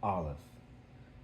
Aleph.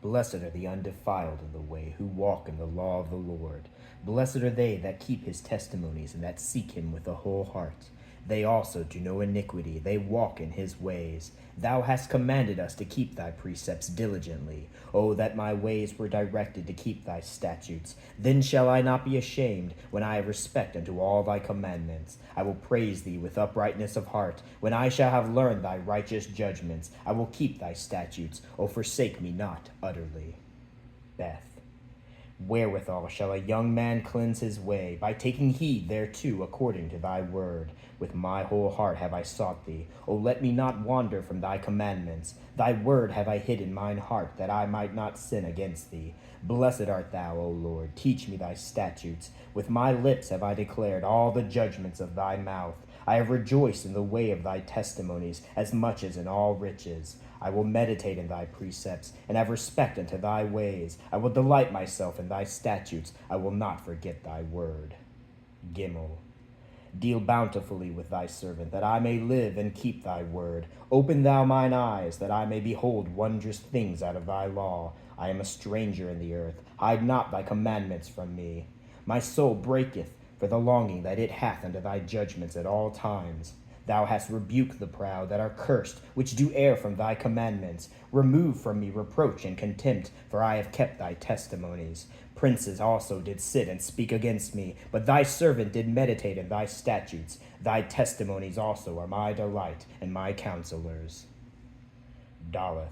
Blessed are the undefiled in the way, who walk in the law of the Lord. Blessed are they that keep his testimonies, and that seek him with a whole heart. They also do no iniquity, they walk in his ways. Thou hast commanded us to keep thy precepts diligently. O that my ways were directed to keep thy statutes. Then shall I not be ashamed, when I have respect unto all thy commandments. I will praise thee with uprightness of heart. When I shall have learned thy righteous judgments, I will keep thy statutes. O forsake me not utterly. Beth. Wherewithal shall a young man cleanse his way? By taking heed thereto according to thy word. With my whole heart have I sought thee. O let me not wander from thy commandments. Thy word have I hid in mine heart, that I might not sin against thee. Blessed art thou, O Lord. Teach me thy statutes. With my lips have I declared all the judgments of thy mouth. I have rejoiced in the way of thy testimonies, as much as in all riches. I will meditate in thy precepts, and have respect unto thy ways. I will delight myself in thy statutes. I will not forget thy word. Gimel. Deal bountifully with thy servant, that I may live and keep thy word. Open thou mine eyes, that I may behold wondrous things out of thy law. I am a stranger in the earth. Hide not thy commandments from me. My soul breaketh for the longing that it hath unto thy judgments at all times. Thou hast rebuked the proud that are cursed, which do err from thy commandments. Remove from me reproach and contempt, for I have kept thy testimonies. Princes also did sit and speak against me, but thy servant did meditate in thy statutes. Thy testimonies also are my delight, and my counselors. Daleth.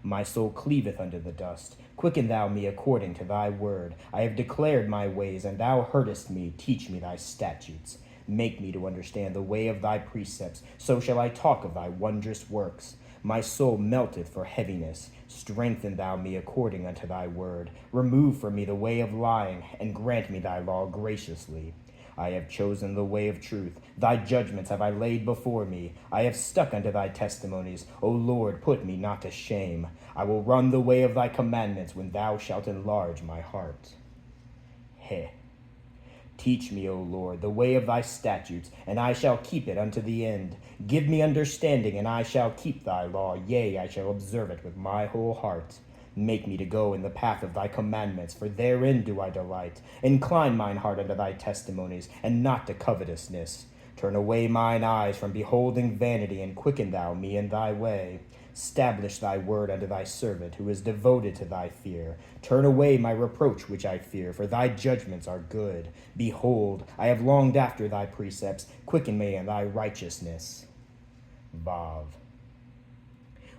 My soul cleaveth unto the dust. Quicken thou me according to thy word. I have declared my ways, and thou heardest me. Teach me thy statutes. Make me to understand the way of thy precepts, so shall I talk of thy wondrous works. My soul melteth for heaviness. Strengthen thou me according unto thy word. Remove from me the way of lying, and grant me thy law graciously. I have chosen the way of truth. Thy judgments have I laid before me. I have stuck unto thy testimonies. O Lord, put me not to shame. I will run the way of thy commandments when thou shalt enlarge my heart. Heh. Teach me, O Lord, the way of thy statutes, and I shall keep it unto the end. Give me understanding, and I shall keep thy law. Yea, I shall observe it with my whole heart. Make me to go in the path of thy commandments, for therein do I delight. Incline mine heart unto thy testimonies, and not to covetousness. Turn away mine eyes from beholding vanity, and quicken thou me in thy way. Stablish thy word unto thy servant, who is devoted to thy fear. Turn away my reproach which I fear, for thy judgments are good. Behold, I have longed after thy precepts. Quicken me in thy righteousness. Vav.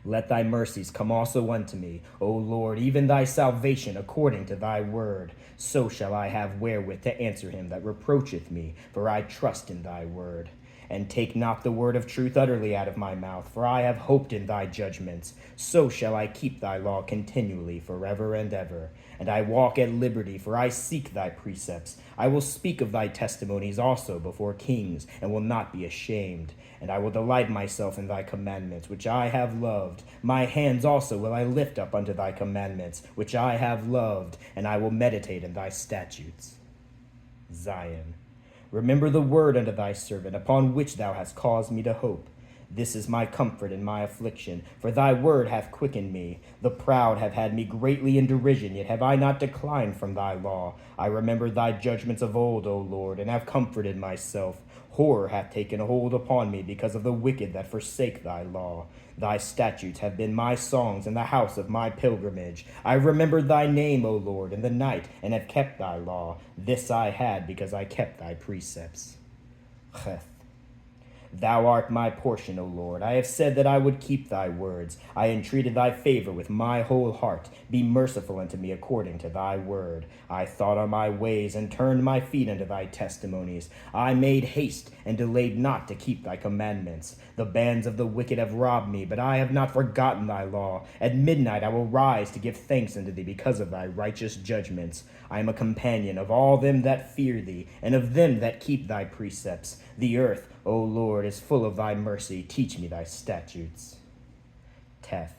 Let thy mercies come also unto me, O Lord, even thy salvation according to thy word. So shall I have wherewith to answer him that reproacheth me, for I trust in thy word. And take not the word of truth utterly out of my mouth, for I have hoped in thy judgments. So shall I keep thy law continually forever and ever. And I walk at liberty, for I seek thy precepts. I will speak of thy testimonies also before kings, and will not be ashamed. And I will delight myself in thy commandments, which I have loved. My hands also will I lift up unto thy commandments, which I have loved, and I will meditate in thy statutes. Zion. Remember the word unto thy servant, upon which thou hast caused me to hope. This is my comfort in my affliction, for thy word hath quickened me. The proud have had me greatly in derision, yet have I not declined from thy law. I remember thy judgments of old, O Lord, and have comforted myself. Horror hath taken hold upon me because of the wicked that forsake thy law. Thy statutes have been my songs in the house of my pilgrimage. I remembered thy name, O Lord, in the night, and have kept thy law. This I had because I kept thy precepts. Cheth. Thou art my portion, O Lord. I have said that I would keep thy words. I entreated thy favor with my whole heart. Be merciful unto me according to thy word. I thought on my ways, and turned my feet unto thy testimonies. I made haste, and delayed not to keep thy commandments. The bands of the wicked have robbed me, but I have not forgotten thy law. At midnight I will rise to give thanks unto thee because of thy righteous judgments. I am a companion of all them that fear thee, and of them that keep thy precepts. The earth, O Lord, is full of thy mercy. Teach me thy statutes. Teth.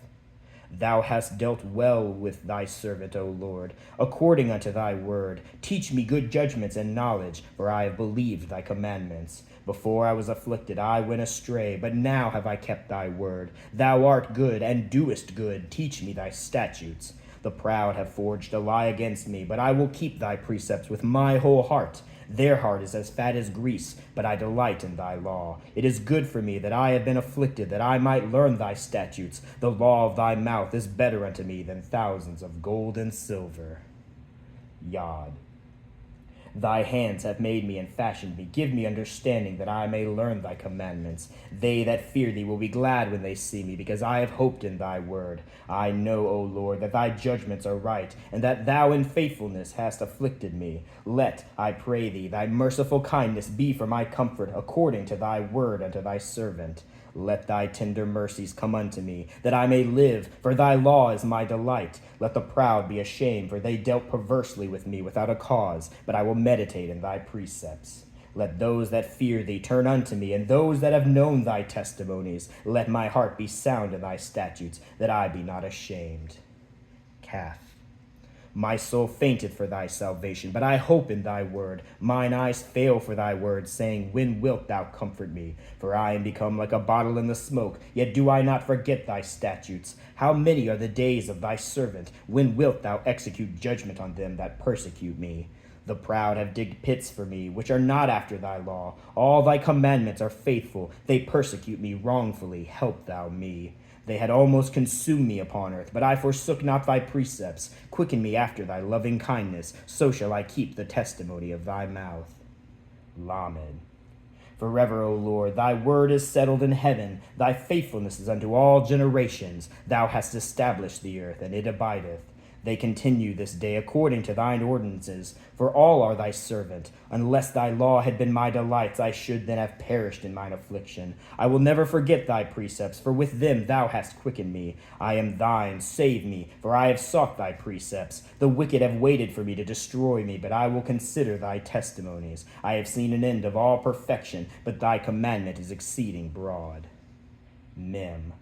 Thou hast dealt well with thy servant, O Lord, according unto thy word. Teach me good judgments and knowledge, for I have believed thy commandments. Before I was afflicted, I went astray, but now have I kept thy word. Thou art good, and doest good. Teach me thy statutes. The proud have forged a lie against me, but I will keep thy precepts with my whole heart. Their heart is as fat as grease, but I delight in thy law. It is good for me that I have been afflicted, that I might learn thy statutes. The law of thy mouth is better unto me than thousands of gold and silver. Yod. Thy hands have made me and fashioned me. Give me understanding that I may learn thy commandments. They that fear thee will be glad when they see me, because I have hoped in thy word. I know, O Lord, that thy judgments are right, and that thou in faithfulness hast afflicted me. Let, I pray thee, thy merciful kindness be for my comfort, according to thy word unto thy servant. Let thy tender mercies come unto me, that I may live, for thy law is my delight. Let the proud be ashamed, for they dealt perversely with me without a cause, but I will meditate in thy precepts. Let those that fear thee turn unto me, and those that have known thy testimonies. Let my heart be sound in thy statutes, that I be not ashamed. Calf. My soul fainteth for thy salvation, but I hope in thy word. Mine eyes fail for thy word, saying, when wilt thou comfort me? For I am become like a bottle in the smoke, yet do I not forget thy statutes. How many are the days of thy servant? When wilt thou execute judgment on them that persecute me? The proud have digged pits for me, which are not after thy law. All thy commandments are faithful. They persecute me wrongfully. Help thou me. They had almost consumed me upon earth, but I forsook not thy precepts. Quicken me after thy loving kindness, so shall I keep the testimony of thy mouth. Lamed. Forever, O Lord, thy word is settled in heaven. Thy faithfulness is unto all generations. Thou hast established the earth, and it abideth. They continue this day according to thine ordinances, for all are thy servant. Unless thy law had been my delights, I should then have perished in mine affliction. I will never forget thy precepts, for with them thou hast quickened me. I am thine, save me, for I have sought thy precepts. The wicked have waited for me to destroy me, but I will consider thy testimonies. I have seen an end of all perfection, but thy commandment is exceeding broad. Mem.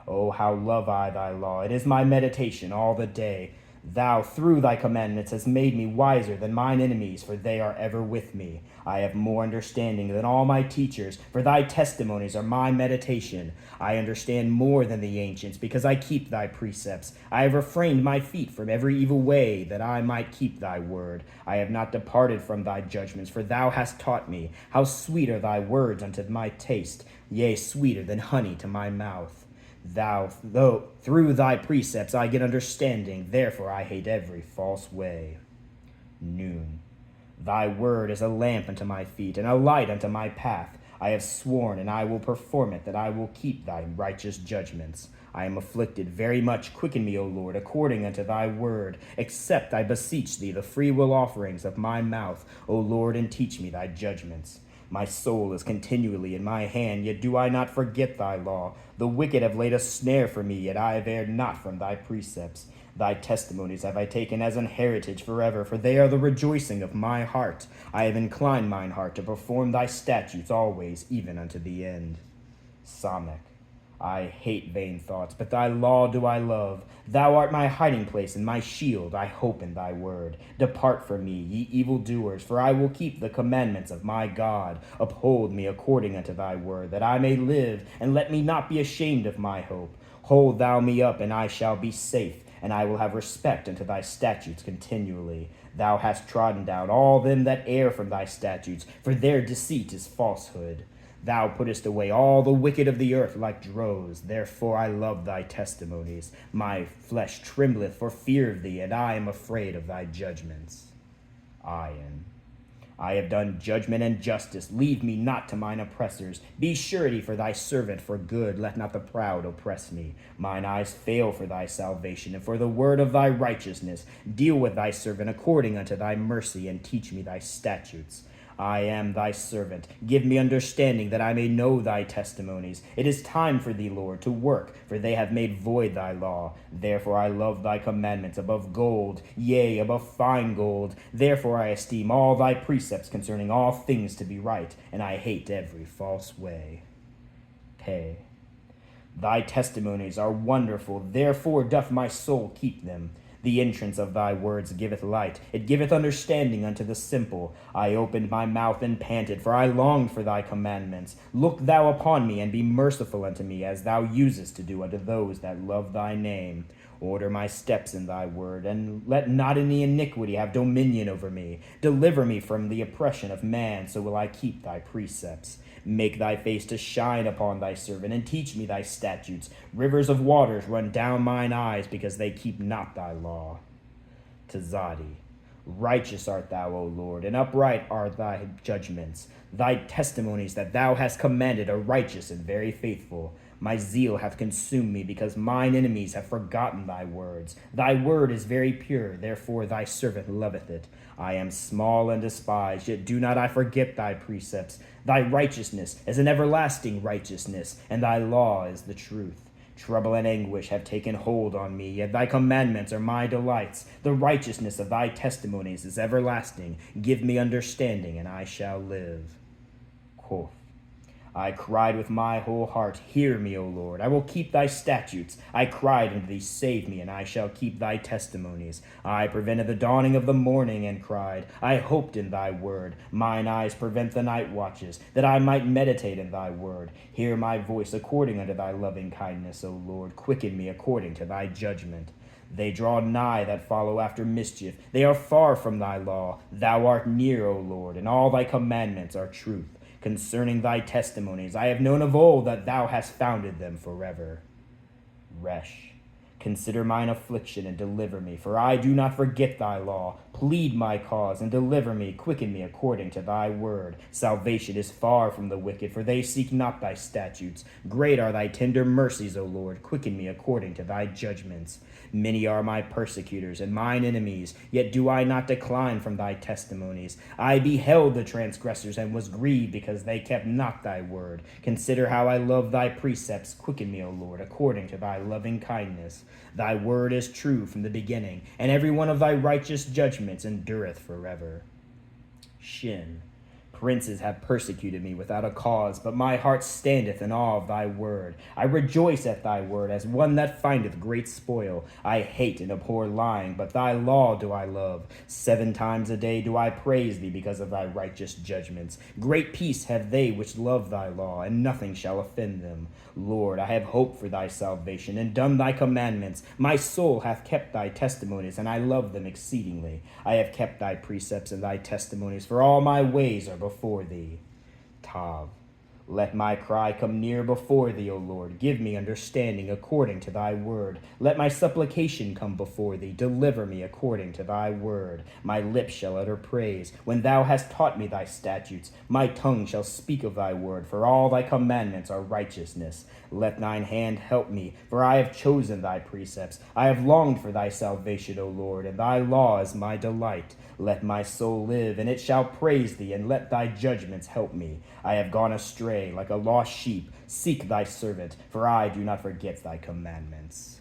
Oh, how love I thy law! It is my meditation all the day. Thou, through thy commandments, hast made me wiser than mine enemies, for they are ever with me. I have more understanding than all my teachers, for thy testimonies are my meditation. I understand more than the ancients, because I keep thy precepts. I have refrained my feet from every evil way, that I might keep thy word. I have not departed from thy judgments, for thou hast taught me. How sweet are thy words unto my taste, yea, sweeter than honey to my mouth. Though through thy precepts I get understanding, therefore I hate every false way. Noon. Thy word is a lamp unto my feet, and a light unto my path. I have sworn, and I will perform it, that I will keep thy righteous judgments. I am afflicted very much. Quicken me, O Lord, according unto thy word. Accept, I beseech thee, the freewill offerings of my mouth, O Lord, and teach me thy judgments. My soul is continually in my hand, yet do I not forget thy law. The wicked have laid a snare for me, yet I have erred not from thy precepts. Thy testimonies have I taken as an heritage forever, for they are the rejoicing of my heart. I have inclined mine heart to perform thy statutes always, even unto the end. Samek. I hate vain thoughts, but thy law do I love. Thou art my hiding place and my shield. I hope in thy word. Depart from me, ye evildoers, for I will keep the commandments of my God. Uphold me according unto thy word, that I may live, and let me not be ashamed of my hope. Hold thou me up, and I shall be safe, and I will have respect unto thy statutes continually. Thou hast trodden down all them that err from thy statutes, for their deceit is falsehood. Thou puttest away all the wicked of the earth like droves. Therefore I love thy testimonies. My flesh trembleth for fear of thee, and I am afraid of thy judgments. Iron. I have done judgment and justice. Leave me not to mine oppressors. Be surety for thy servant for good. Let not the proud oppress me. Mine eyes fail for thy salvation, and for the word of thy righteousness. Deal with thy servant according unto thy mercy, and teach me thy statutes. I am thy servant. Give me understanding, that I may know thy testimonies. It is time for thee, Lord, to work, for they have made void thy law. Therefore I love thy commandments above gold, yea, above fine gold. Therefore I esteem all thy precepts concerning all things to be right, and I hate every false way. Pay. Thy testimonies are wonderful, therefore doth my soul keep them. The entrance of thy words giveth light, it giveth understanding unto the simple. I opened my mouth and panted, for I longed for thy commandments. Look thou upon me, and be merciful unto me, as thou usest to do unto those that love thy name. Order my steps in thy word, and let not any iniquity have dominion over me. Deliver me from the oppression of man, so will I keep thy precepts. Make thy face to shine upon thy servant, and teach me thy statutes. Rivers of waters run down mine eyes, because they keep not thy law. To Zadi. Righteous art thou, O Lord, and upright are thy judgments. Thy testimonies that thou hast commanded are righteous and very faithful. My zeal hath consumed me, because mine enemies have forgotten thy words. Thy word is very pure, therefore thy servant loveth it. I am small and despised, yet do not I forget thy precepts. Thy righteousness is an everlasting righteousness, and thy law is the truth. Trouble and anguish have taken hold on me, yet thy commandments are my delights. The righteousness of thy testimonies is everlasting. Give me understanding, and I shall live. Quoth. I cried with my whole heart, hear me, O Lord. I will keep thy statutes. I cried unto thee, save me, and I shall keep thy testimonies. I prevented the dawning of the morning and cried. I hoped in thy word. Mine eyes prevent the night watches, that I might meditate in thy word. Hear my voice according unto thy loving kindness, O Lord. Quicken me according to thy judgment. They draw nigh that follow after mischief. They are far from thy law. Thou art near, O Lord, and all thy commandments are truth. Concerning thy testimonies, I have known of old that thou hast founded them forever. Resh. Consider mine affliction and deliver me, for I do not forget thy law. Plead my cause and deliver me. Quicken me according to thy word. Salvation is far from the wicked, for they seek not thy statutes. Great are thy tender mercies, O Lord. Quicken me according to thy judgments. Many are my persecutors and mine enemies, yet do I not decline from thy testimonies. I beheld the transgressors and was grieved because they kept not thy word. Consider how I love thy precepts. Quicken me, O Lord, according to thy loving kindness. Thy word is true from the beginning, and every one of thy righteous judgments endureth forever. Shin. Princes have persecuted me without a cause, but my heart standeth in awe of thy word. I rejoice at thy word as one that findeth great spoil. I hate and abhor lying, but thy law do I love. 7 times a day do I praise thee because of thy righteous judgments. Great peace have they which love thy law, and nothing shall offend them. Lord, I have hoped for thy salvation, and done thy commandments. My soul hath kept thy testimonies, and I love them exceedingly. I have kept thy precepts and thy testimonies, for all my ways are before thee. Tav. Let my cry come near before thee, O Lord. Give me understanding according to thy word. Let my supplication come before thee. Deliver me according to thy word. My lips shall utter praise, when thou hast taught me thy statutes. My tongue shall speak of thy word, for all thy commandments are righteousness. Let thine hand help me, for I have chosen thy precepts. I have longed for thy salvation, O Lord, and thy law is my delight. Let my soul live, and it shall praise thee, and let thy judgments help me. I have gone astray like a lost sheep. Seek thy servant, for I do not forget thy commandments.